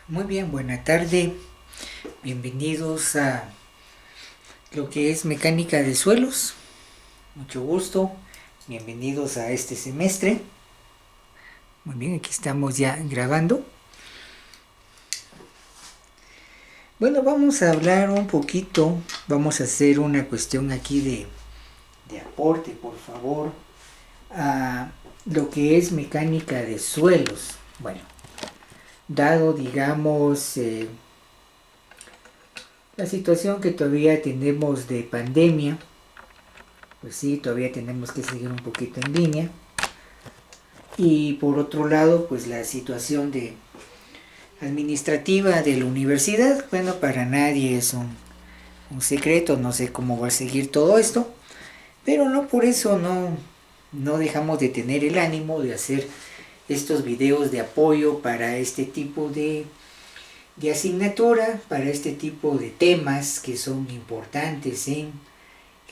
Muy bien, buena tarde. Bienvenidos a lo que es mecánica de suelos. Mucho gusto. Bienvenidos a este semestre. Muy bien, aquí estamos ya grabando. Bueno, vamos a hablar un poquito. Vamos a hacer una cuestión aquí de aporte, por favor, a lo que es mecánica de suelos. Bueno, dado, digamos, la situación que todavía tenemos de pandemia, pues sí, todavía tenemos que seguir un poquito en línea. Y por otro lado, pues la situación de administrativa de la universidad, bueno, para nadie es un secreto, no sé cómo va a seguir todo esto, pero no por eso no dejamos de tener el ánimo de hacer estos videos de apoyo para este tipo de asignatura, para este tipo de temas que son importantes en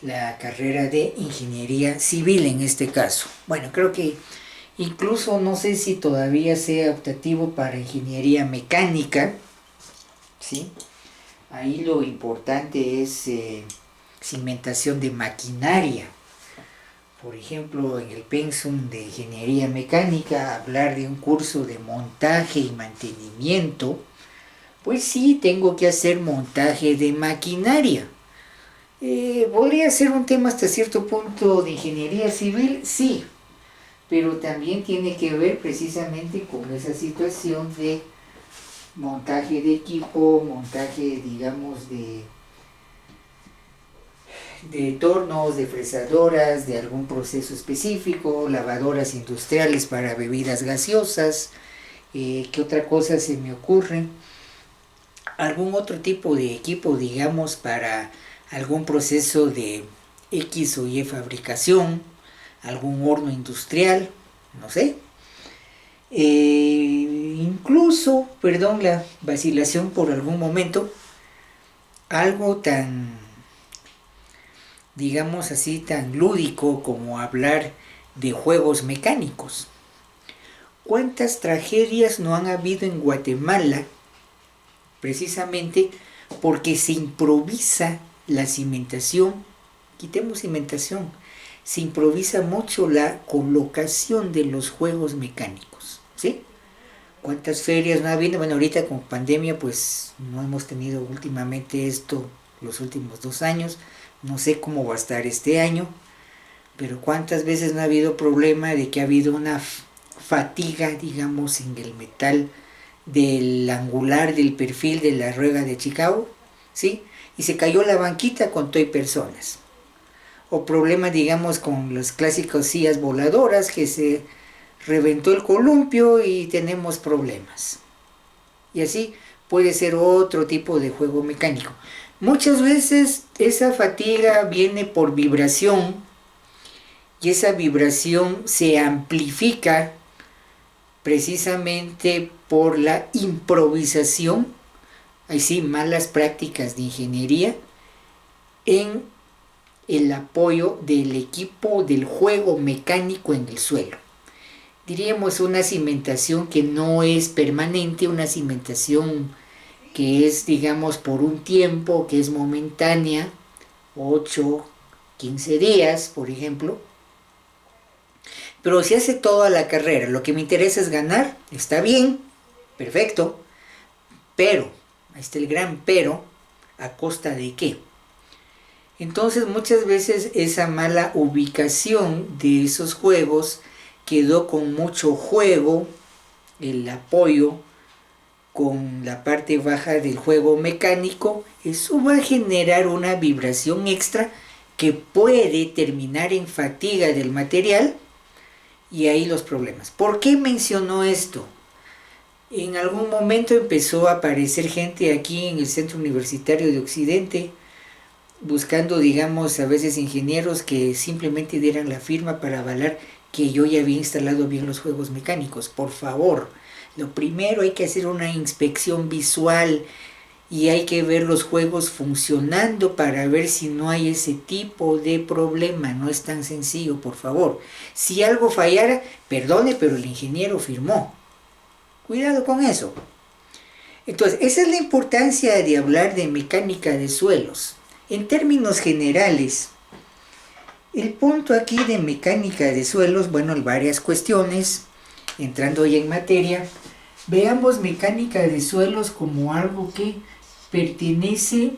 la carrera de ingeniería civil en este caso. Bueno, creo que incluso no sé si todavía sea optativo para ingeniería mecánica, ¿sí? Ahí lo importante es cimentación de maquinaria. Por ejemplo, en el pensum de ingeniería mecánica, hablar de un curso de montaje y mantenimiento, pues sí, tengo que hacer montaje de maquinaria. ¿Podría ser un tema hasta cierto punto de ingeniería civil? Sí, pero también tiene que ver precisamente con esa situación de montaje de equipo, montaje, digamos, de tornos, de fresadoras, de algún proceso específico, lavadoras industriales para bebidas gaseosas. ¿Qué otra cosa se me ocurre? Algún otro tipo de equipo, digamos, para algún proceso de X o Y fabricación, algún horno industrial, no sé. Incluso, perdón la vacilación por algún momento, algo tan, digamos así, tan lúdico como hablar de juegos mecánicos. ¿Cuántas tragedias no han habido en Guatemala precisamente porque se improvisa la cimentación? Quitemos cimentación, se improvisa mucho la colocación de los juegos mecánicos, ¿sí? ¿Cuántas ferias no ha habido? Bueno, ahorita con pandemia pues no hemos tenido últimamente esto los últimos 2 años. No sé cómo va a estar este año, pero cuántas veces no ha habido problema de que ha habido una fatiga, digamos, en el metal del angular del perfil de la rueda de Chicago, ¿sí? Y se cayó la banquita con todo y personas. O problema, digamos, con los clásicos sillas voladoras que se reventó el columpio y tenemos problemas. Y así puede ser otro tipo de juego mecánico. Muchas veces esa fatiga viene por vibración y esa vibración se amplifica precisamente por la improvisación, así malas prácticas de ingeniería en el apoyo del equipo del juego mecánico en el suelo. Diríamos una cimentación que no es permanente, una cimentación que es, digamos, por un tiempo, que es momentánea, 8 15 días, por ejemplo. Pero si hace toda la carrera, lo que me interesa es ganar, está bien, perfecto, pero, ahí está el gran pero, ¿a costa de qué? Entonces muchas veces esa mala ubicación de esos juegos quedó con mucho juego, el apoyo con la parte baja del juego mecánico, eso va a generar una vibración extra que puede terminar en fatiga del material y ahí los problemas. ¿Por qué mencionó esto? En algún momento empezó a aparecer gente aquí en el Centro Universitario de Occidente buscando, digamos, a veces ingenieros que simplemente dieran la firma para avalar que yo ya había instalado bien los juegos mecánicos. Por favor, lo primero hay que hacer una inspección visual y hay que ver los juegos funcionando para ver si no hay ese tipo de problema. No es tan sencillo, por favor. Si algo fallara, perdone, pero el ingeniero firmó. Cuidado con eso. Entonces, esa es la importancia de hablar de mecánica de suelos. En términos generales, el punto aquí de mecánica de suelos, bueno, hay varias cuestiones, entrando ya en materia, veamos mecánica de suelos como algo que pertenece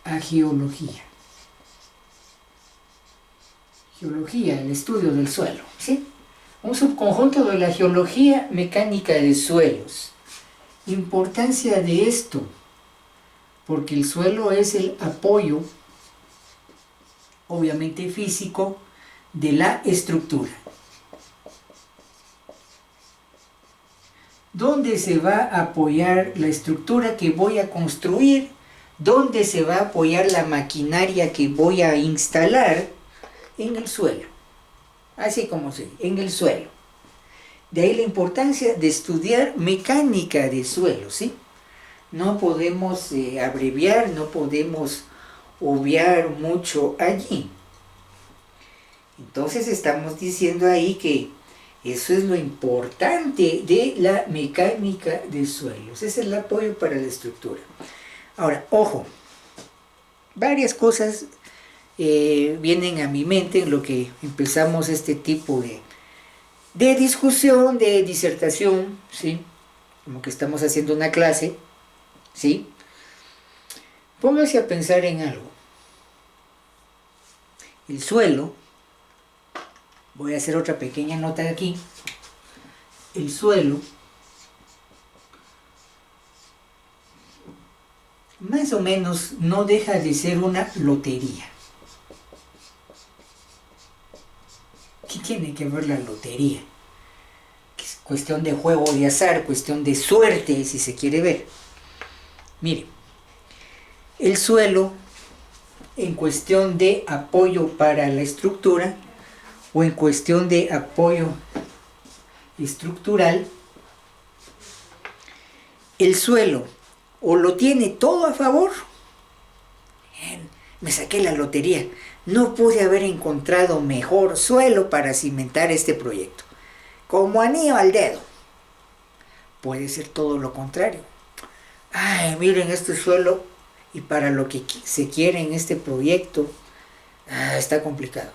a geología. Geología, el estudio del suelo, ¿sí? Un subconjunto de la geología mecánica de suelos. Importancia de esto, porque el suelo es el apoyo, obviamente físico, de la estructura. ¿Dónde se va a apoyar la estructura que voy a construir? ¿Dónde se va a apoyar la maquinaria que voy a instalar? En el suelo. Así como se, en el suelo. De ahí la importancia de estudiar mecánica de suelo, ¿sí? No podemos abreviar, no podemos obviar mucho allí. Entonces estamos diciendo ahí que eso es lo importante de la mecánica de suelos. Es el apoyo para la estructura. Ahora, ojo, varias cosas vienen a mi mente en lo que empezamos este tipo de discusión, de disertación, ¿sí? Como que estamos haciendo una clase, ¿sí? Póngase a pensar en algo. El suelo, voy a hacer otra pequeña nota aquí, el suelo, más o menos no deja de ser una lotería. ¿Qué tiene que ver la lotería? Es cuestión de juego de azar, cuestión de suerte, si se quiere ver. Mire, el suelo, en cuestión de apoyo para la estructura, o en cuestión de apoyo estructural, el suelo o lo tiene todo a favor. Me saqué la lotería. No pude haber encontrado mejor suelo para cimentar este proyecto. Como anillo al dedo. Puede ser todo lo contrario. Ay, miren este suelo y para lo que se quiere en este proyecto, está complicado.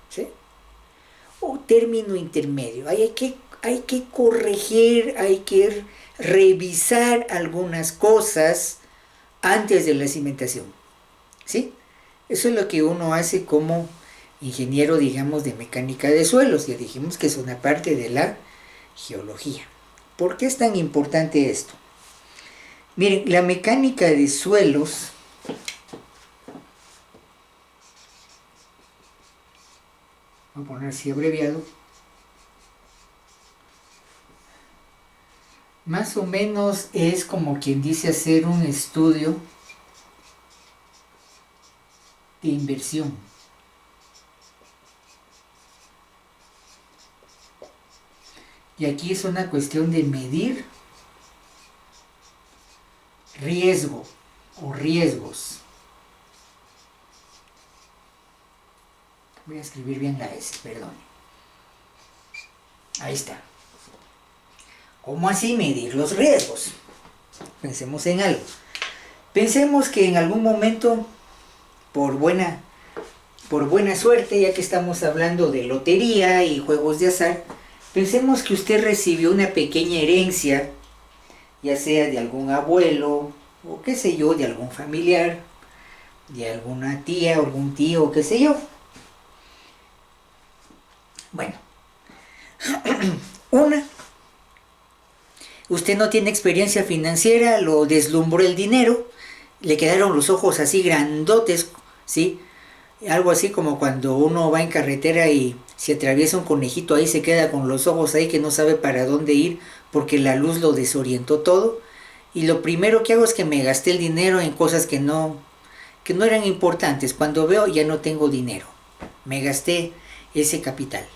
¿Sí? O término intermedio. Hay que corregir, hay que revisar algunas cosas antes de la cimentación. ¿Sí? Eso es lo que uno hace como ingeniero, digamos, de mecánica de suelos. Ya dijimos que es una parte de la geología. ¿Por qué es tan importante esto? Miren, la mecánica de suelos voy a poner así abreviado. Más o menos es como quien dice hacer un estudio de inversión. Y aquí es una cuestión de medir riesgo o riesgos. Voy a escribir bien la S, perdón. Ahí está. ¿Cómo así medir los riesgos? Pensemos en algo. Pensemos que en algún momento, por buena suerte, ya que estamos hablando de lotería y juegos de azar, pensemos que usted recibió una pequeña herencia, ya sea de algún abuelo, o qué sé yo, de algún familiar, de alguna tía, o algún tío, qué sé yo. Bueno, usted no tiene experiencia financiera, lo deslumbró el dinero, le quedaron los ojos así grandotes, ¿sí? Algo así como cuando uno va en carretera y se atraviesa un conejito ahí, se queda con los ojos ahí que no sabe para dónde ir porque la luz lo desorientó todo. Y lo primero que hago es que me gasté el dinero en cosas que no eran importantes. Cuando veo ya no tengo dinero, me gasté ese capital.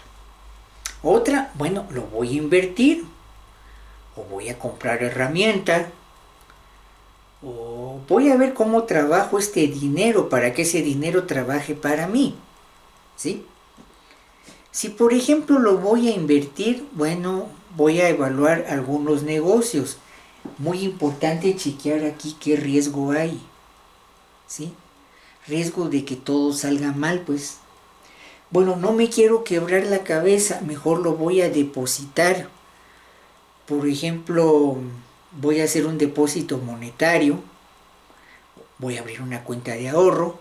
Otra, bueno, lo voy a invertir, o voy a comprar herramienta, o voy a ver cómo trabajo este dinero para que ese dinero trabaje para mí, ¿sí? Si por ejemplo lo voy a invertir, bueno, voy a evaluar algunos negocios. muy importante chequear aquí qué riesgo hay, ¿sí? Riesgo de que todo salga mal, pues. Bueno, no me quiero quebrar la cabeza, mejor lo voy a depositar. Por ejemplo, voy a hacer un depósito monetario, voy a abrir una cuenta de ahorro,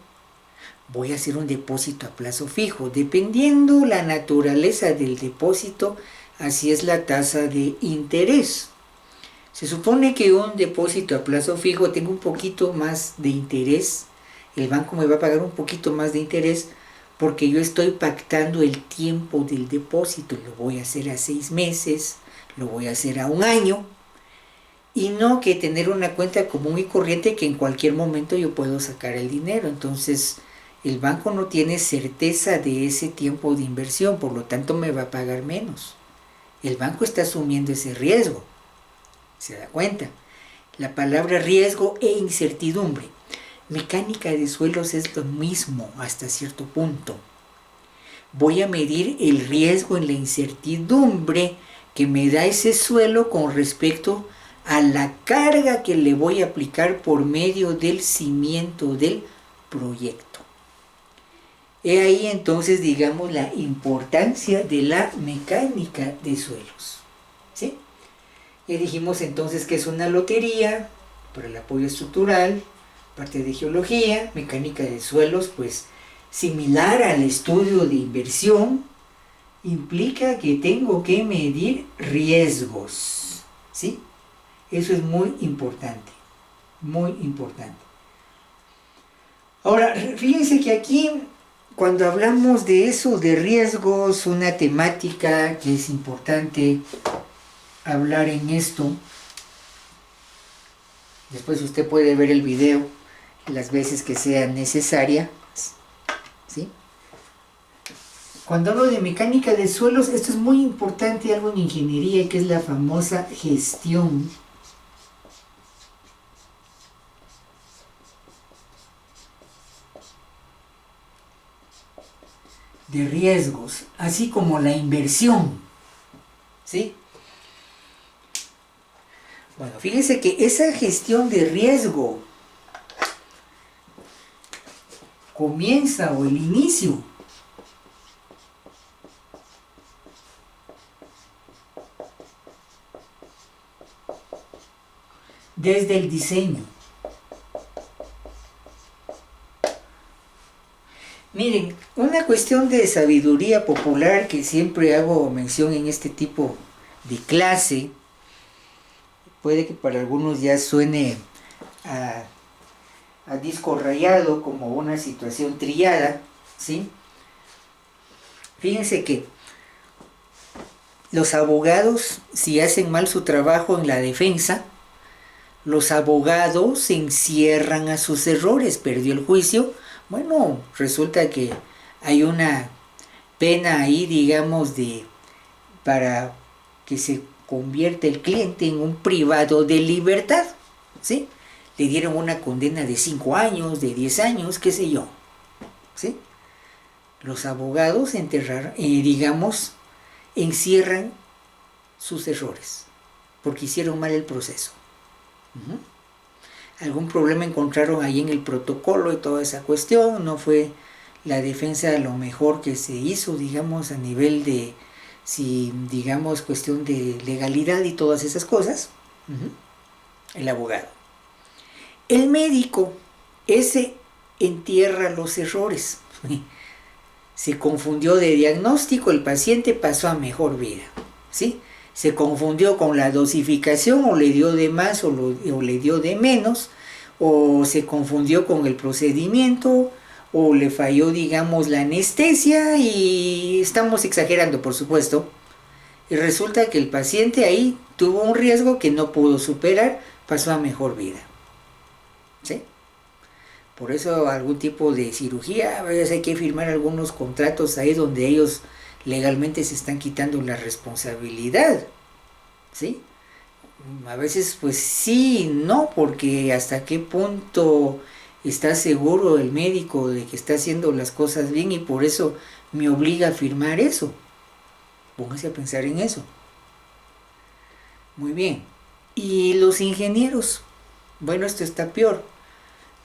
voy a hacer un depósito a plazo fijo. Dependiendo la naturaleza del depósito, así es la tasa de interés. Se supone que un depósito a plazo fijo tenga un poquito más de interés. El banco me va a pagar un poquito más de interés porque yo estoy pactando el tiempo del depósito. Lo voy a hacer a 6 meses, lo voy a hacer a un año. Y no que tener una cuenta común y corriente que en cualquier momento yo puedo sacar el dinero. Entonces el banco no tiene certeza de ese tiempo de inversión, por lo tanto me va a pagar menos. El banco está asumiendo ese riesgo. ¿Se da cuenta? La palabra riesgo e incertidumbre. Mecánica de suelos es lo mismo hasta cierto punto. Voy a medir el riesgo en la incertidumbre que me da ese suelo con respecto a la carga que le voy a aplicar por medio del cimiento del proyecto. He ahí entonces, digamos, la importancia de la mecánica de suelos. ¿Sí? Ya dijimos entonces que es una lotería para el apoyo estructural, parte de geología, mecánica de suelos, pues similar al estudio de inversión, implica que tengo que medir riesgos. ¿Sí? Eso es muy importante, muy importante. Ahora, fíjense que aquí, cuando hablamos de eso, de riesgos, una temática que es importante hablar en esto, después usted puede ver el video las veces que sea necesaria, ¿sí? Cuando hablo de mecánica de suelos, esto es muy importante, algo en ingeniería, que es la famosa gestión de riesgos, así como la inversión, ¿sí? Bueno, fíjense que esa gestión de riesgo comienza, o el inicio, desde el diseño. Miren, una cuestión de sabiduría popular que siempre hago mención en este tipo de clase, puede que para algunos ya suene a disco rayado, como una situación trillada, ¿sí? Fíjense que los abogados, si hacen mal su trabajo en la defensa, los abogados encierran a sus errores. Perdió el juicio, bueno, resulta que hay una pena ahí, digamos, para que se convierta el cliente en un privado de libertad, ¿sí? Le dieron una condena de 5 años, de 10 años, qué sé yo, ¿sí? Los abogados digamos, encierran sus errores porque hicieron mal el proceso. Algún problema encontraron ahí en el protocolo y toda esa cuestión, no fue la defensa lo mejor que se hizo, digamos, a nivel de, si digamos, cuestión de legalidad y todas esas cosas. El abogado. El médico, ese entierra los errores. Se confundió de diagnóstico, el paciente pasó a mejor vida, ¿sí? Se confundió con la dosificación, o le dio de más o le dio de menos, o se confundió con el procedimiento, o le falló, digamos, la anestesia, y estamos exagerando, por supuesto. Y resulta que el paciente ahí tuvo un riesgo que no pudo superar, pasó a mejor vida, ¿sí? Por eso algún tipo de cirugía, a veces hay que firmar algunos contratos ahí donde ellos legalmente se están quitando la responsabilidad, ¿sí? A veces pues sí, no, porque hasta qué punto está seguro el médico de que está haciendo las cosas bien, y por eso me obliga a firmar eso. Póngase a pensar en eso. Muy bien. Y los ingenieros, bueno, esto está peor.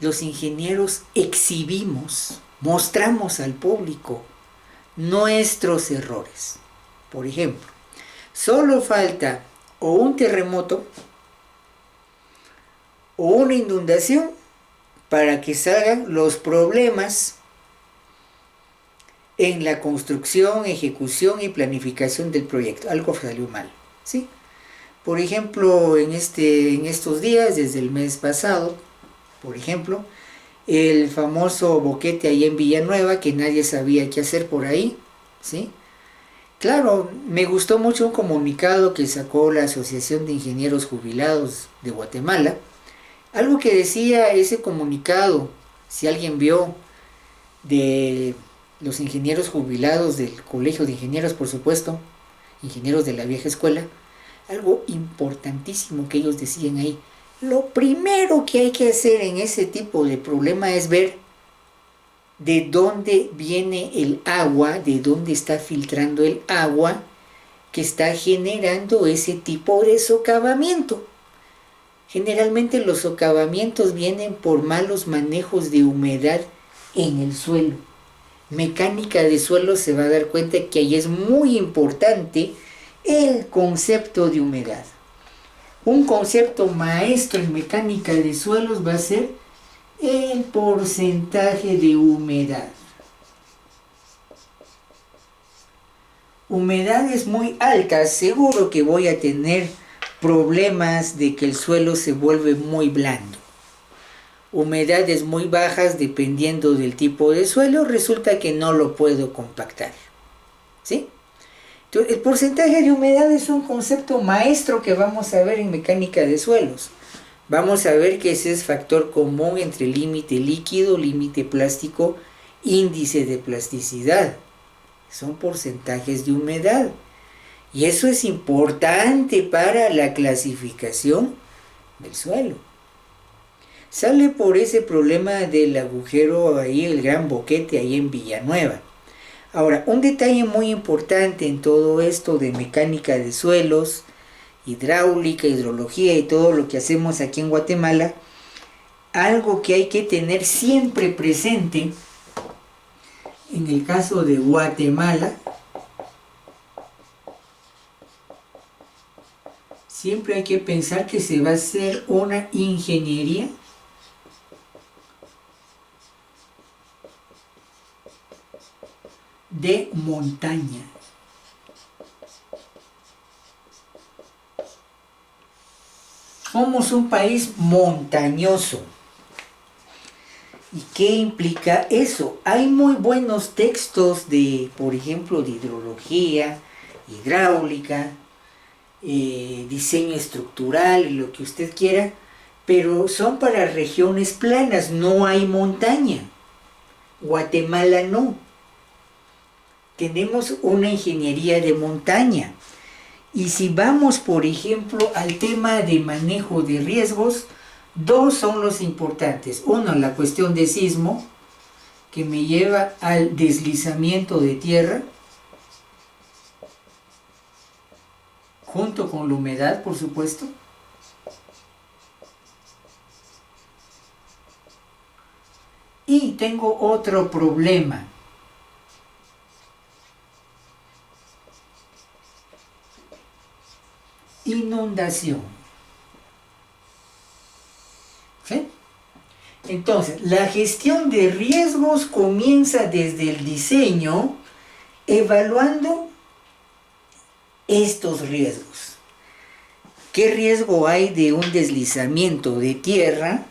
Los ingenieros exhibimos, mostramos al público nuestros errores. Por ejemplo, solo falta o un terremoto o una inundación para que salgan los problemas en la construcción, ejecución y planificación del proyecto. Algo salió mal, ¿sí? Por ejemplo, en estos días, desde el mes pasado, por ejemplo, el famoso boquete ahí en Villanueva, que nadie sabía qué hacer por ahí, ¿sí? Claro, me gustó mucho un comunicado que sacó la Asociación de Ingenieros Jubilados de Guatemala. Algo que decía ese comunicado, si alguien vio, de los ingenieros jubilados del Colegio de Ingenieros, por supuesto, ingenieros de la vieja escuela, algo importantísimo que ellos decían ahí. Lo primero que hay que hacer en ese tipo de problema es ver de dónde viene el agua, de dónde está filtrando el agua que está generando ese tipo de socavamiento. Generalmente los socavamientos vienen por malos manejos de humedad en el suelo. Mecánica de suelo se va a dar cuenta que ahí es muy importante el concepto de humedad. Un concepto maestro en mecánica de suelos va a ser el porcentaje de humedad. Humedades muy altas, seguro que voy a tener problemas de que el suelo se vuelve muy blando. Humedades muy bajas, dependiendo del tipo de suelo, resulta que no lo puedo compactar, ¿sí? Entonces, el porcentaje de humedad es un concepto maestro que vamos a ver en mecánica de suelos. Vamos a ver que ese es factor común entre límite líquido, límite plástico, índice de plasticidad. Son porcentajes de humedad. Y eso es importante para la clasificación del suelo. Sale por ese problema del agujero ahí, el gran boquete ahí en Villanueva. Ahora, un detalle muy importante en todo esto de mecánica de suelos, hidráulica, hidrología y todo lo que hacemos aquí en Guatemala, algo que hay que tener siempre presente, en el caso de Guatemala, siempre hay que pensar que se va a hacer una ingeniería de montaña. Somos un país montañoso. ¿Y qué implica eso? Hay muy buenos textos de, por ejemplo, de hidrología, hidráulica, diseño estructural y lo que usted quiera, pero son para regiones planas, no hay montaña. Guatemala no. Tenemos una ingeniería de montaña. Y si vamos, por ejemplo, al tema de manejo de riesgos, dos son los importantes. Uno, la cuestión de sismo, que me lleva al deslizamiento de tierra, junto con la humedad, por supuesto. Y tengo otro problema. Inundación. ¿Sí? Entonces, la gestión de riesgos comienza desde el diseño, evaluando estos riesgos. ¿Qué riesgo hay de un deslizamiento de tierra?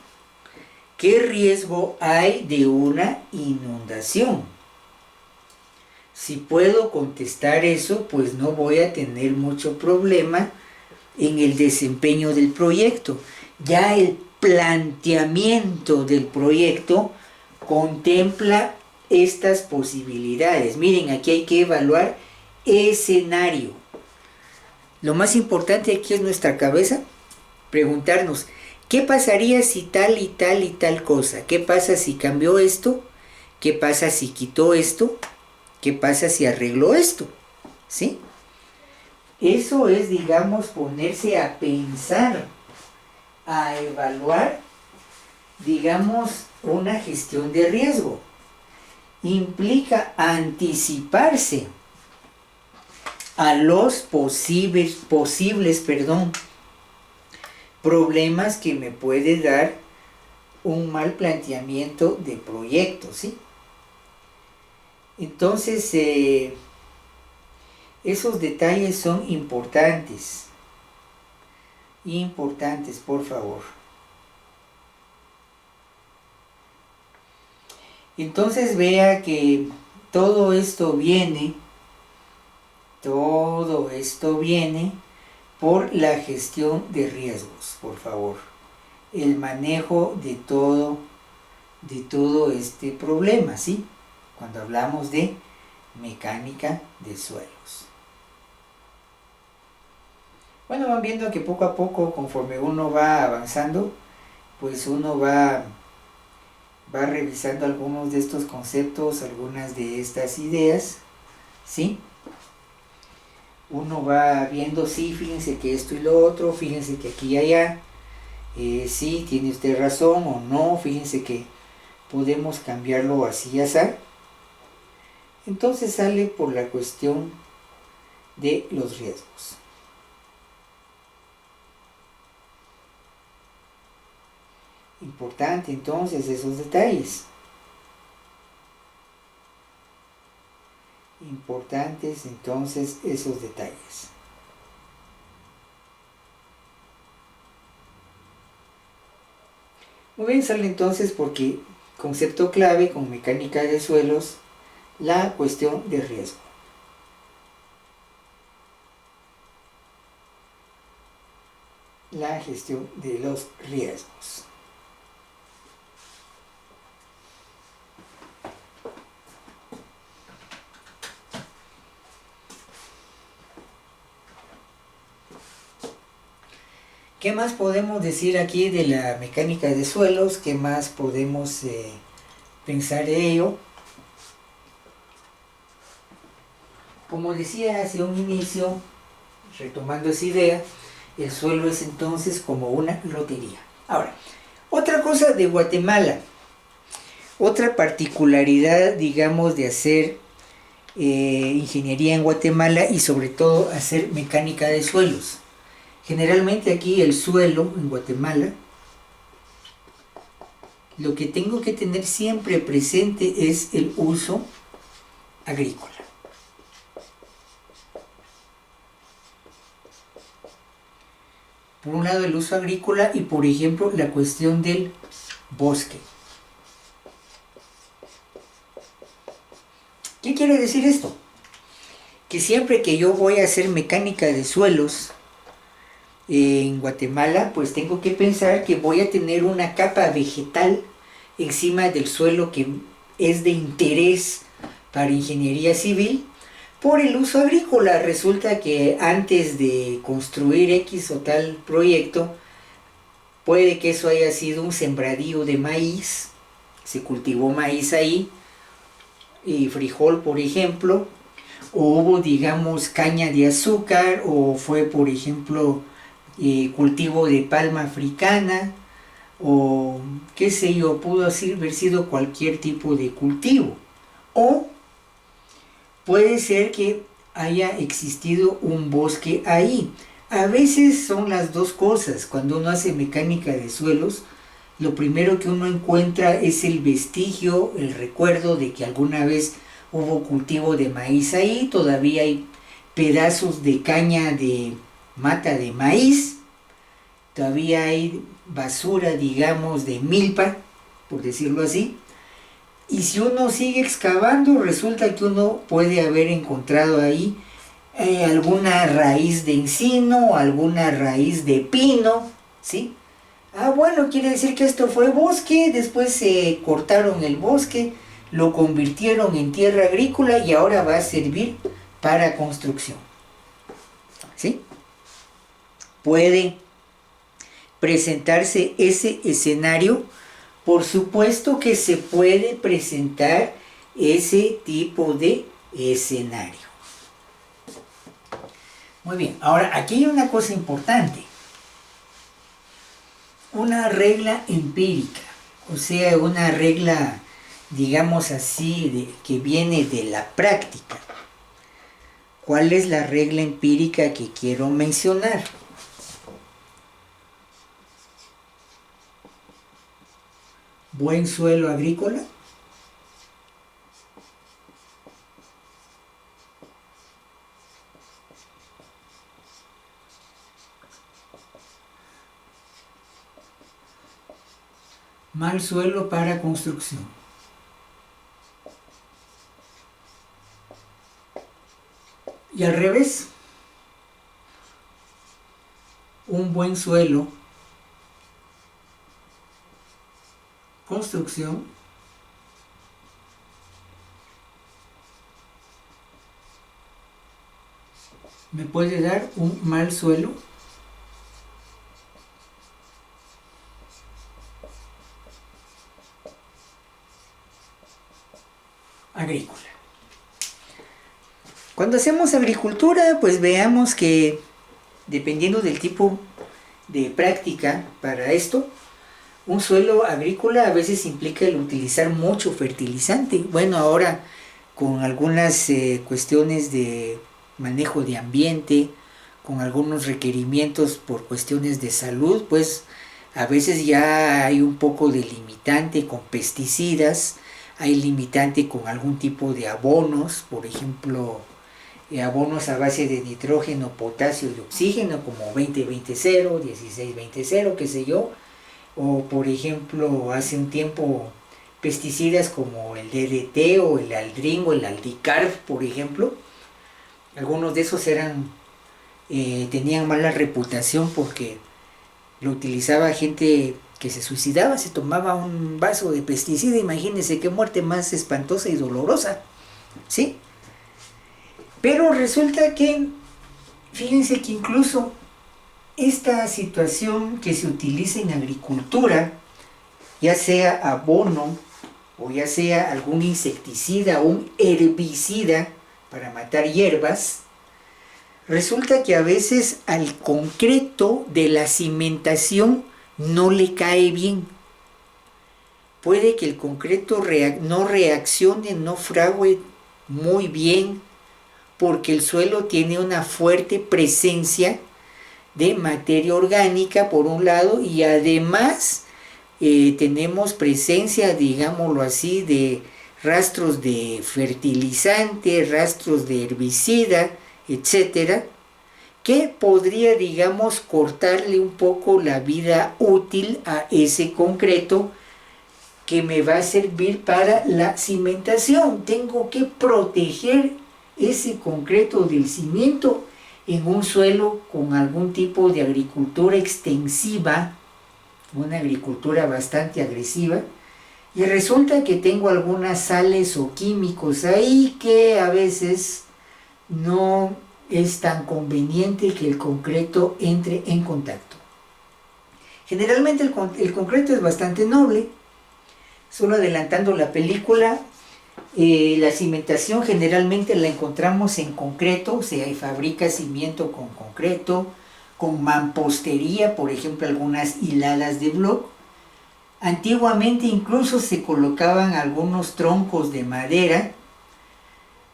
¿Qué riesgo hay de una inundación? Si puedo contestar eso, pues no voy a tener mucho problema en el desempeño del proyecto. Ya el planteamiento del proyecto contempla estas posibilidades. Miren, aquí hay que evaluar escenario. Lo más importante aquí es nuestra cabeza, preguntarnos, ¿qué pasaría si tal y tal y tal cosa? ¿Qué pasa si cambió esto? ¿Qué pasa si quitó esto? ¿Qué pasa si arregló esto? ¿Sí? Eso es, digamos, ponerse a pensar, a evaluar, digamos, una gestión de riesgo. Implica anticiparse a los posibles problemas que me puede dar un mal planteamiento de proyecto, ¿sí? Entonces, esos detalles son importantes. Importantes, por favor. Entonces vea que todo esto viene por la gestión de riesgos, por favor. El manejo de todo este problema, ¿sí? Cuando hablamos de mecánica de suelos. Bueno, van viendo que poco a poco, conforme uno va avanzando, pues uno va revisando algunos de estos conceptos, algunas de estas ideas, ¿sí? Uno va viendo, sí, fíjense que esto y lo otro, fíjense que aquí y allá, sí, tiene usted razón o no, fíjense que podemos cambiarlo así y así. Entonces sale por la cuestión de los riesgos. Importante entonces esos detalles. Importantes entonces esos detalles. Muy bien, sale entonces porque concepto clave con mecánica de suelos, la cuestión de riesgo. La gestión de los riesgos. ¿Qué más podemos decir aquí de la mecánica de suelos? ¿Qué más podemos pensar de ello? Como decía hace un inicio, retomando esa idea, el suelo es entonces como una lotería. Ahora, otra cosa de Guatemala, otra particularidad, digamos, de hacer ingeniería en Guatemala y sobre todo hacer mecánica de suelos. Generalmente aquí el suelo en Guatemala, lo que tengo que tener siempre presente es el uso agrícola. Por un lado el uso agrícola y por ejemplo la cuestión del bosque. ¿Qué quiere decir esto? Que siempre que yo voy a hacer mecánica de suelos en Guatemala, pues tengo que pensar que voy a tener una capa vegetal encima del suelo que es de interés para ingeniería civil por el uso agrícola. Resulta que antes de construir X o tal proyecto, puede que eso haya sido un sembradío de maíz, se cultivó maíz ahí, y frijol por ejemplo, o hubo digamos caña de azúcar, o fue por ejemplo cultivo de palma africana, o qué sé yo, pudo haber sido cualquier tipo de cultivo, o puede ser que haya existido un bosque ahí. A veces son las dos cosas. Cuando uno hace mecánica de suelos, lo primero que uno encuentra es el vestigio, el recuerdo de que alguna vez hubo cultivo de maíz ahí, todavía hay pedazos de caña de mata de maíz, todavía hay basura, digamos, de milpa, por decirlo así. Y si uno sigue excavando, resulta que uno puede haber encontrado ahí alguna raíz de encino, alguna raíz de pino, ¿sí? Ah, bueno, quiere decir que esto fue bosque, después se cortaron el bosque, lo convirtieron en tierra agrícola y ahora va a servir para construcción, ¿sí? Puede presentarse ese escenario. Por supuesto que se puede presentar ese tipo de escenario. Muy bien, ahora aquí hay una cosa importante, una regla empírica, o sea, una regla, digamos así, que viene de la práctica. ¿Cuál es la regla empírica que quiero mencionar? Buen suelo agrícola. Mal suelo para construcción. Y al revés, un buen suelo, construcción, me puede dar un mal suelo agrícola. Cuando hacemos agricultura, pues veamos que dependiendo del tipo de práctica para esto, un suelo agrícola a veces implica el utilizar mucho fertilizante. Bueno, ahora con algunas cuestiones de manejo de ambiente, con algunos requerimientos por cuestiones de salud, pues a veces ya hay un poco de limitante con pesticidas, hay limitante con algún tipo de abonos, por ejemplo, abonos a base de nitrógeno, potasio y oxígeno, como 20-20-0, 16-20-0, qué sé yo, o por ejemplo, hace un tiempo pesticidas como el DDT o el Aldrin o el Aldicarb, por ejemplo. Algunos de esos tenían mala reputación porque lo utilizaba gente que se suicidaba, se tomaba un vaso de pesticida, imagínense qué muerte más espantosa y dolorosa, ¿sí? Pero resulta que, fíjense que incluso esta situación que se utiliza en agricultura, ya sea abono o ya sea algún insecticida o un herbicida para matar hierbas, resulta que a veces al concreto de la cimentación no le cae bien. Puede que el concreto no reaccione, no frague muy bien, porque el suelo tiene una fuerte presencia de materia orgánica por un lado, y además tenemos presencia, digámoslo así, de rastros de fertilizante, rastros de herbicida, etcétera, que podría, digamos, cortarle un poco la vida útil a ese concreto que me va a servir para la cimentación. Tengo que proteger ese concreto del cimiento en un suelo con algún tipo de agricultura extensiva, una agricultura bastante agresiva, y resulta que tengo algunas sales o químicos ahí que a veces no es tan conveniente que el concreto entre en contacto. Generalmente el concreto es bastante noble. Solo adelantando la película, la cimentación generalmente la encontramos en concreto, se fabrica cimiento con concreto, con mampostería, por ejemplo algunas hiladas de bloc. Antiguamente incluso se colocaban algunos troncos de madera,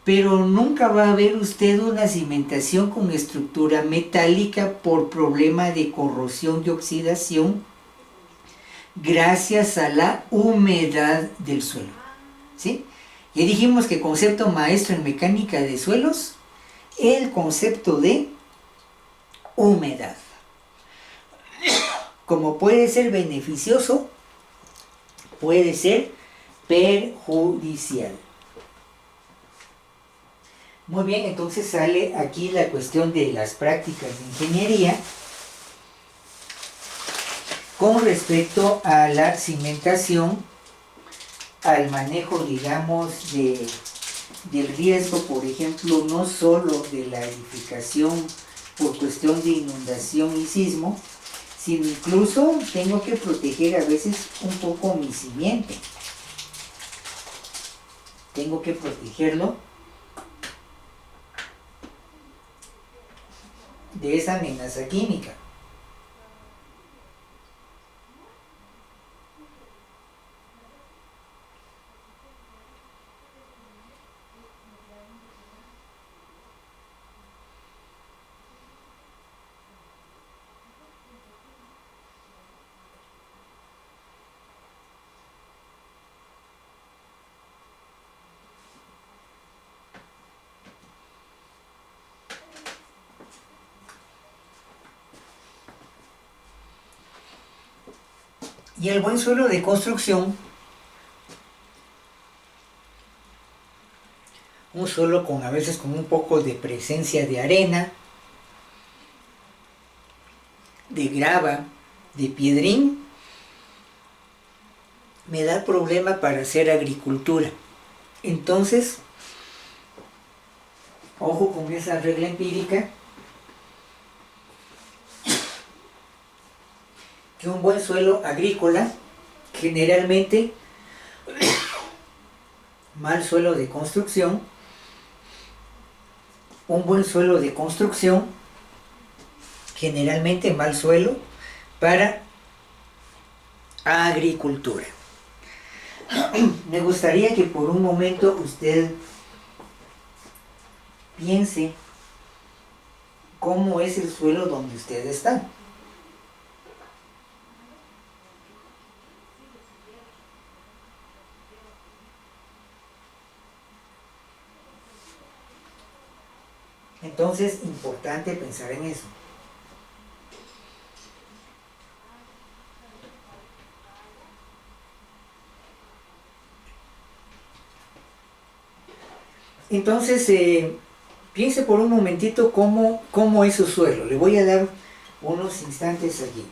pero nunca va a ver usted una cimentación con estructura metálica por problema de corrosión y oxidación, gracias a la humedad del suelo, ¿sí? Ya dijimos que concepto maestro en mecánica de suelos, el concepto de humedad. Como puede ser beneficioso, puede ser perjudicial. Muy bien, entonces sale aquí la cuestión de las prácticas de ingeniería con respecto a la cimentación, al manejo, digamos, del riesgo, por ejemplo, no solo de la edificación por cuestión de inundación y sismo, sino incluso tengo que proteger a veces un poco mi cimiento. Tengo que protegerlo de esa amenaza química. Y el buen suelo de construcción, un suelo con a veces con un poco de presencia de arena, de grava, de piedrín, me da problema para hacer agricultura. Entonces, ojo con esa regla empírica, que un buen suelo agrícola, generalmente, mal suelo de construcción, un buen suelo de construcción, generalmente mal suelo para agricultura. Me gustaría que por un momento usted piense cómo es el suelo donde usted está. Entonces, importante pensar en eso. Entonces, piense por un momentito cómo es su suelo. Le voy a dar unos instantes allí.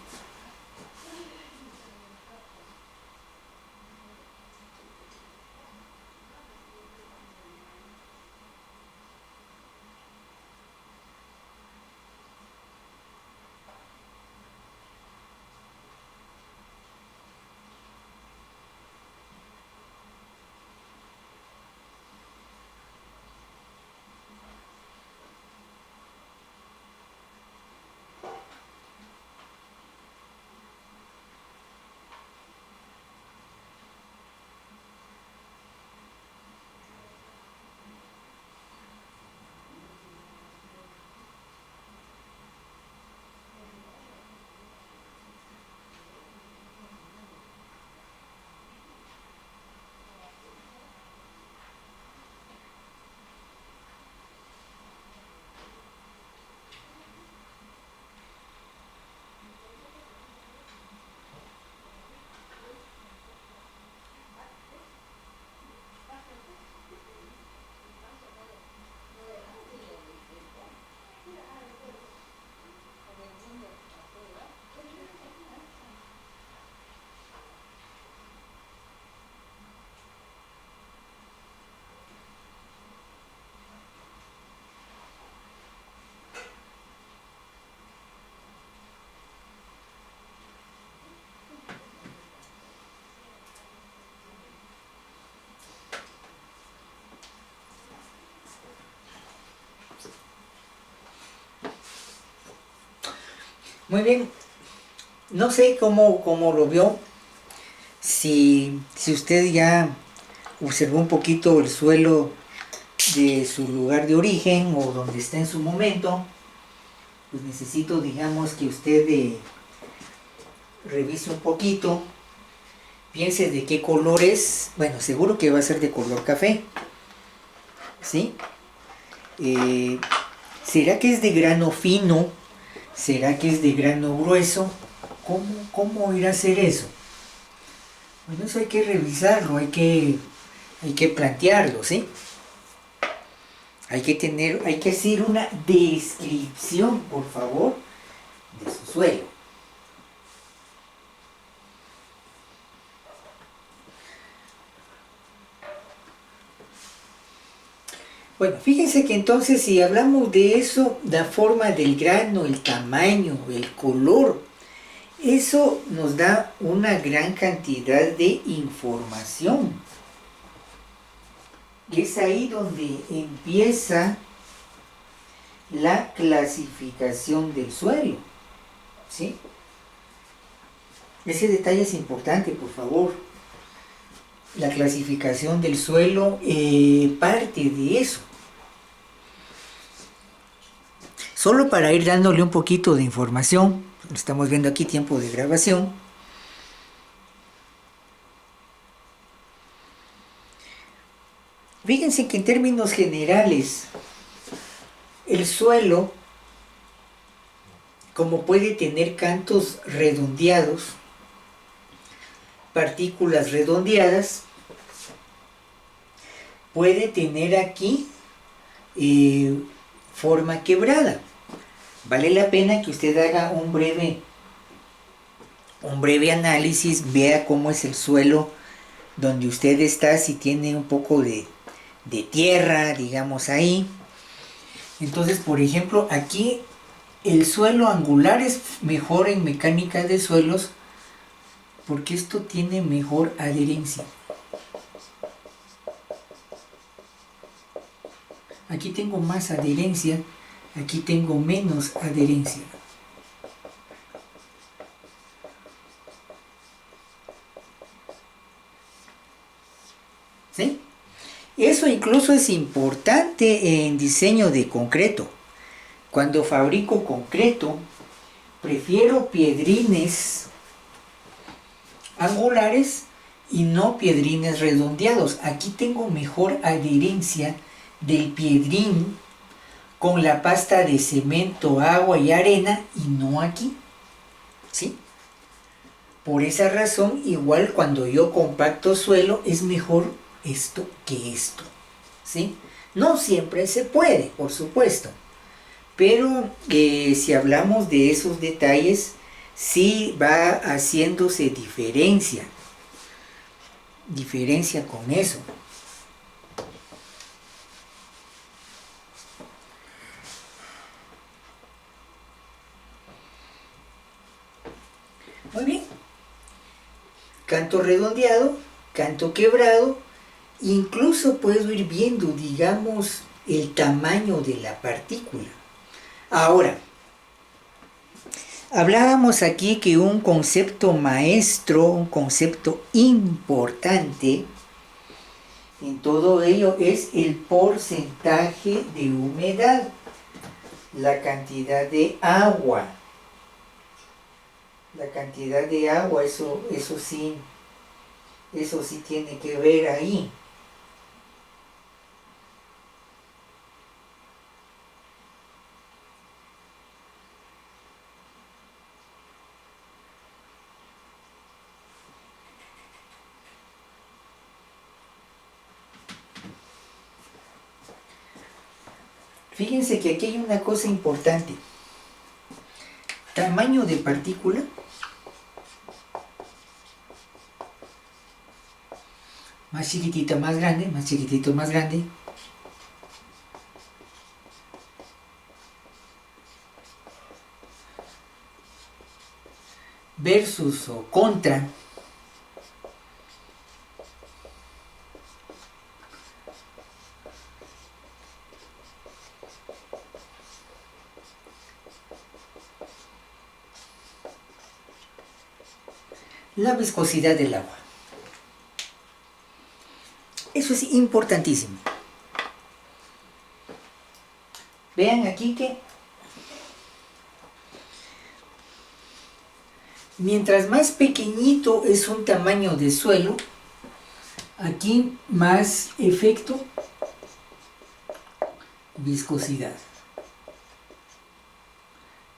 Muy bien, no sé cómo lo vio, si usted ya observó un poquito el suelo de su lugar de origen o donde está en su momento, pues necesito, digamos, que usted revise un poquito, piense de qué color es. Bueno, seguro que va a ser de color café, ¿sí? ¿Será que es de grano fino? ¿Será que es de grano grueso? ¿Cómo irá a ser eso? Bueno, eso hay que revisarlo, hay que plantearlo, ¿sí? Hay que hacer una descripción, por favor, de su suelo. Bueno, fíjense que entonces si hablamos de eso, la forma del grano, el tamaño, el color, eso nos da una gran cantidad de información. Y es ahí donde la clasificación del suelo, ¿sí? Ese detalle es importante, por favor. La clasificación del suelo parte de eso. Solo para ir dándole un poquito de información, estamos viendo aquí tiempo de grabación. Fíjense que en términos generales, el suelo, como puede tener cantos redondeados, partículas redondeadas, puede tener aquí forma quebrada. Vale la pena que usted haga un breve análisis, vea cómo es el suelo donde usted está, si tiene un poco de tierra, digamos ahí. Entonces, por ejemplo, aquí el suelo angular es mejor en mecánica de suelos porque esto tiene mejor adherencia. Aquí tengo más adherencia, aquí tengo menos adherencia. ¿Sí? Eso incluso es importante en diseño de concreto. Cuando fabrico concreto, prefiero piedrines angulares y no piedrines redondeados. Aquí tengo mejor adherencia del piedrín con la pasta de cemento, agua y arena y no aquí. ¿Sí? Por esa razón, igual cuando yo compacto suelo, es mejor esto que esto. ¿Sí? No siempre se puede, por supuesto. Pero si hablamos de esos detalles, sí va haciéndose diferencia con eso. Muy bien. Canto redondeado, canto quebrado, incluso puedo ir viendo, digamos, el tamaño de la partícula. Ahora, hablábamos aquí que un concepto maestro, un concepto importante en todo ello es el porcentaje de humedad, la cantidad de agua. La cantidad de agua, eso sí tiene que ver ahí. Fíjense que aquí hay una cosa importante. Tamaño de partícula. Más chiquitito, más grande, más chiquitito, más grande. Versus o contra. La viscosidad del agua. Eso es importantísimo. Vean aquí que mientras más pequeñito es un tamaño de suelo, aquí más efecto viscosidad.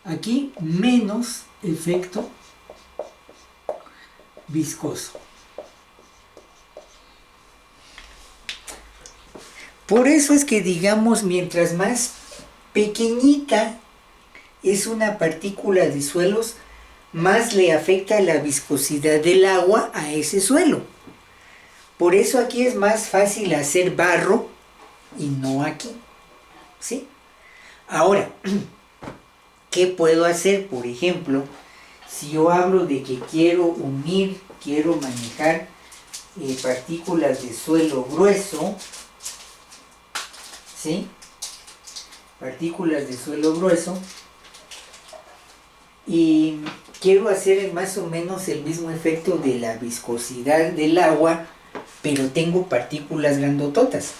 Aquí menos efecto viscoso. Por eso es que digamos, mientras más pequeñita es una partícula de suelos, más le afecta la viscosidad del agua a ese suelo. Por eso aquí es más fácil hacer barro y no aquí. ¿Sí? Ahora, ¿qué puedo hacer? Por ejemplo, si yo hablo de que quiero manejar partículas de suelo grueso, ¿sí? partículas de suelo grueso y quiero hacer más o menos el mismo efecto de la viscosidad del agua, pero tengo partículas grandototas.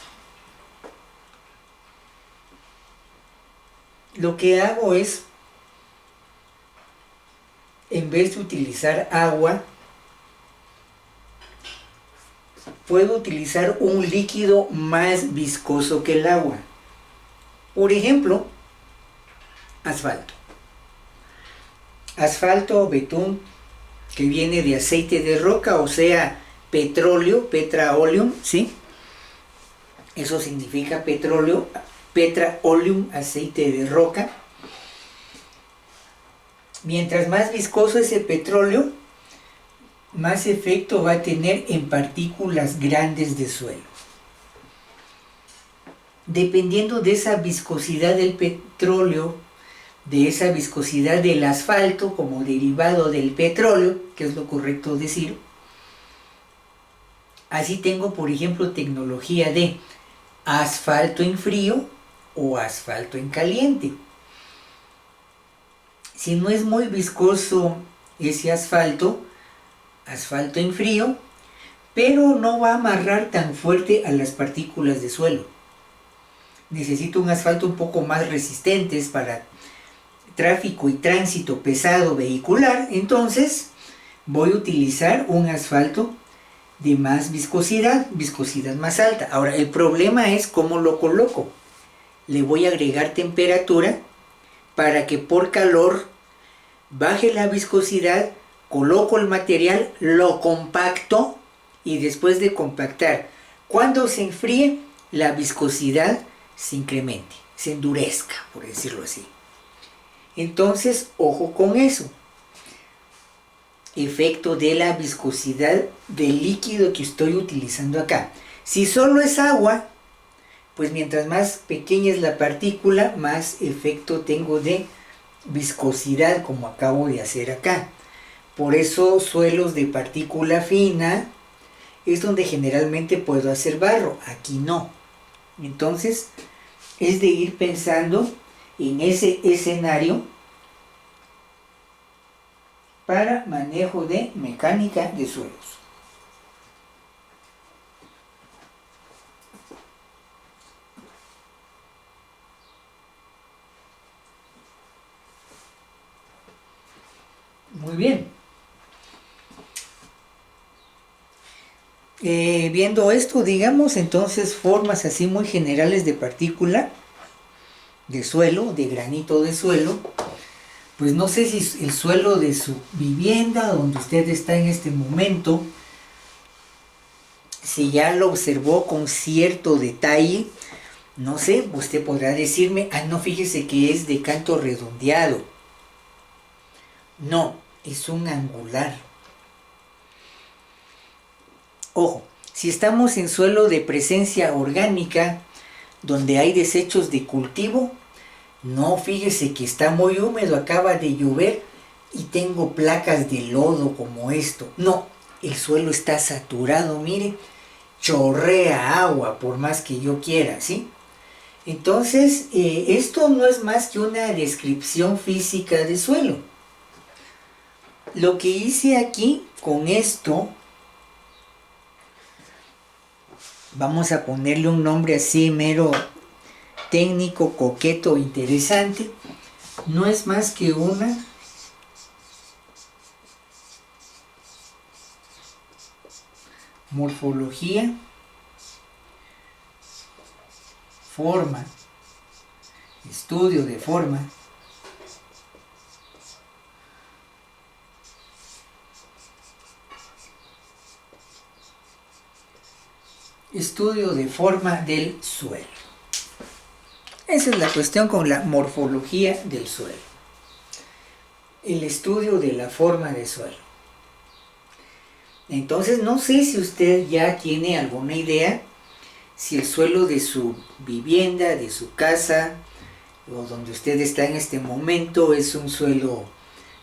Lo que hago es, en vez de utilizar agua, puedo utilizar un líquido más viscoso que el agua. Por ejemplo, asfalto. Asfalto o betún que viene de aceite de roca, o sea, petróleo, petraoleum, ¿sí? Eso significa petróleo, petraoleum, aceite de roca. Mientras más viscoso ese petróleo, más efecto va a tener en partículas grandes de suelo. Dependiendo de esa viscosidad del petróleo, de esa viscosidad del asfalto como derivado del petróleo, que es lo correcto decir, así tengo, por ejemplo, tecnología de asfalto en frío o asfalto en caliente. Si no es muy viscoso ese asfalto, asfalto en frío, pero no va a amarrar tan fuerte a las partículas de suelo. Necesito un asfalto un poco más resistente para tráfico y tránsito pesado vehicular, entonces voy a utilizar un asfalto de más viscosidad más alta. Ahora, el problema es cómo lo coloco. Le voy a agregar temperatura para que por calor baje la viscosidad, coloco el material, lo compacto y después de compactar, cuando se enfríe, la viscosidad se incremente, se endurezca, por decirlo así. Entonces, ojo con eso. Efecto de la viscosidad del líquido que estoy utilizando acá. Si solo es agua, pues mientras más pequeña es la partícula, más efecto tengo de viscosidad, como acabo de hacer acá. Por eso suelos de partícula fina es donde generalmente puedo hacer barro, aquí no. Entonces es de ir pensando en ese escenario para manejo de mecánica de suelos. Muy bien. Viendo esto, digamos, entonces formas así muy generales de partícula de suelo, de granito de suelo, pues no sé si el suelo de su vivienda donde usted está en este momento, si ya lo observó con cierto detalle, no sé, usted podrá decirme, no, fíjese que es de canto redondeado. No, es un angular. Ojo, si estamos en suelo de presencia orgánica, donde hay desechos de cultivo, no, fíjese que está muy húmedo, acaba de llover y tengo placas de lodo como esto. No, el suelo está saturado, mire, chorrea agua por más que yo quiera, ¿sí? Entonces, esto no es más que una descripción física de suelo. Lo que hice aquí con esto, vamos a ponerle un nombre así mero técnico, coqueto, interesante, no es más que una morfología, forma, estudio de forma, estudio de forma del suelo. Esa es la cuestión con la morfología del suelo. El estudio de la forma del suelo. Entonces, no sé si usted ya tiene alguna idea si el suelo de su vivienda, de su casa, o donde usted está en este momento, es un suelo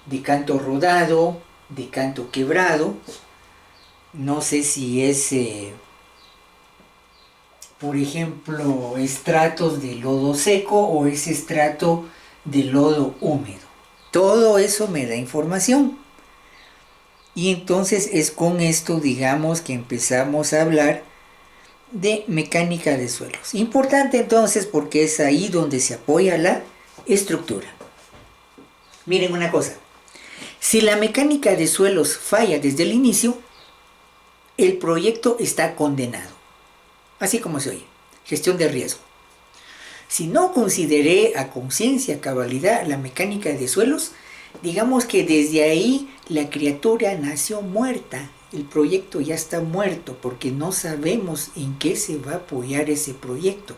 de canto rodado, de canto quebrado. No sé si es por ejemplo, estratos de lodo seco o ese estrato de lodo húmedo. Todo eso me da información. Y entonces es con esto, digamos, que empezamos a hablar de mecánica de suelos. Importante entonces porque es ahí donde se apoya la estructura. Miren una cosa, si la mecánica de suelos falla desde el inicio, el proyecto está condenado. Así como se oye, gestión de riesgo. Si no consideré a conciencia, cabalidad, la mecánica de suelos, digamos que desde ahí la criatura nació muerta. El proyecto ya está muerto porque no sabemos en qué se va a apoyar ese proyecto.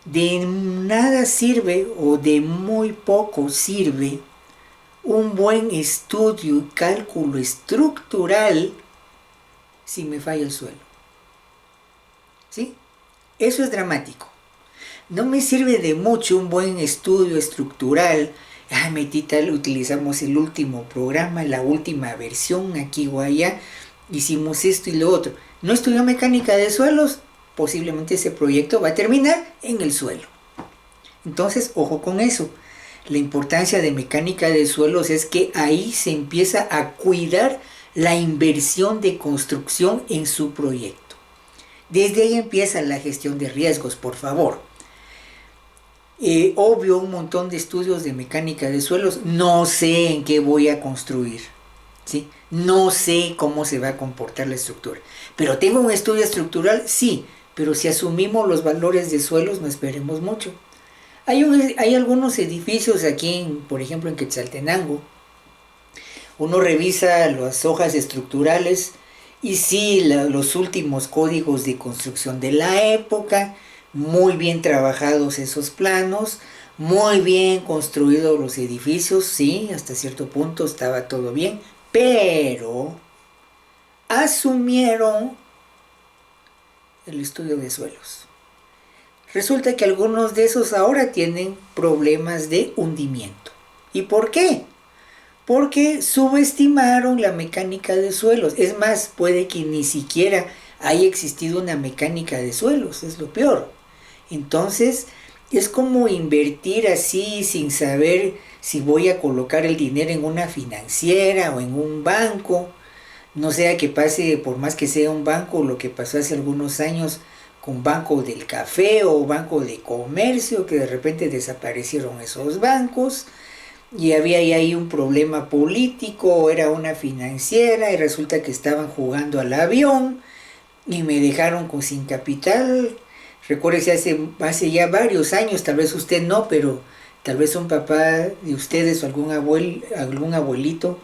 De nada sirve o de muy poco sirve un buen estudio y cálculo estructural si me falla el suelo. ¿Sí? Eso es dramático. No me sirve de mucho un buen estudio estructural. Metita, utilizamos el último programa, la última versión, aquí o allá, hicimos esto y lo otro. No estudió mecánica de suelos, posiblemente ese proyecto va a terminar en el suelo. Entonces, ojo con eso. La importancia de mecánica de suelos es que ahí se empieza a cuidar la inversión de construcción en su proyecto. Desde ahí empieza la gestión de riesgos, por favor. Obvio, un montón de estudios de mecánica de suelos, no sé en qué voy a construir, ¿sí? No sé cómo se va a comportar la estructura. Pero tengo un estudio estructural, sí, pero si asumimos los valores de suelos, no esperemos mucho. Hay algunos edificios aquí, por ejemplo, en Quetzaltenango. Uno revisa las hojas estructurales y sí, los últimos códigos de construcción de la época, muy bien trabajados esos planos, muy bien construidos los edificios, sí, hasta cierto punto estaba todo bien, pero asumieron el estudio de suelos. Resulta que algunos de esos ahora tienen problemas de hundimiento. ¿Y por qué? Porque subestimaron la mecánica de suelos. Es más, puede que ni siquiera haya existido una mecánica de suelos, es lo peor. Entonces, es como invertir así sin saber si voy a colocar el dinero en una financiera o en un banco. No sea que pase, por más que sea un banco, lo que pasó hace algunos años con Banco del Café o Banco de Comercio, que de repente desaparecieron esos bancos y había ahí un problema político, era una financiera y resulta que estaban jugando al avión y me dejaron sin capital. Recuérdese, hace ya varios años, tal vez usted no, pero tal vez un papá de ustedes o algún abuelito,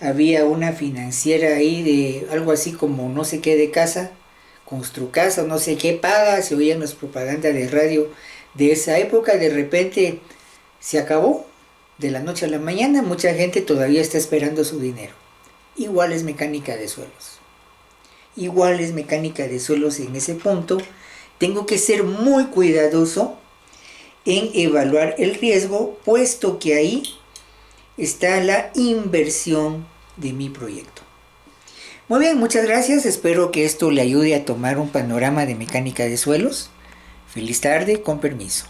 había una financiera ahí de algo así como no sé qué de casa, Construcasa, no sé qué paga, se oían las propagandas de radio de esa época, de repente se acabó, de la noche a la mañana, mucha gente todavía está esperando su dinero. Igual es mecánica de suelos. Igual es mecánica de suelos en ese punto. Tengo que ser muy cuidadoso en evaluar el riesgo, puesto que ahí está la inversión de mi proyecto. Muy bien, muchas gracias. Espero que esto le ayude a tomar un panorama de mecánica de suelos. Feliz tarde, con permiso.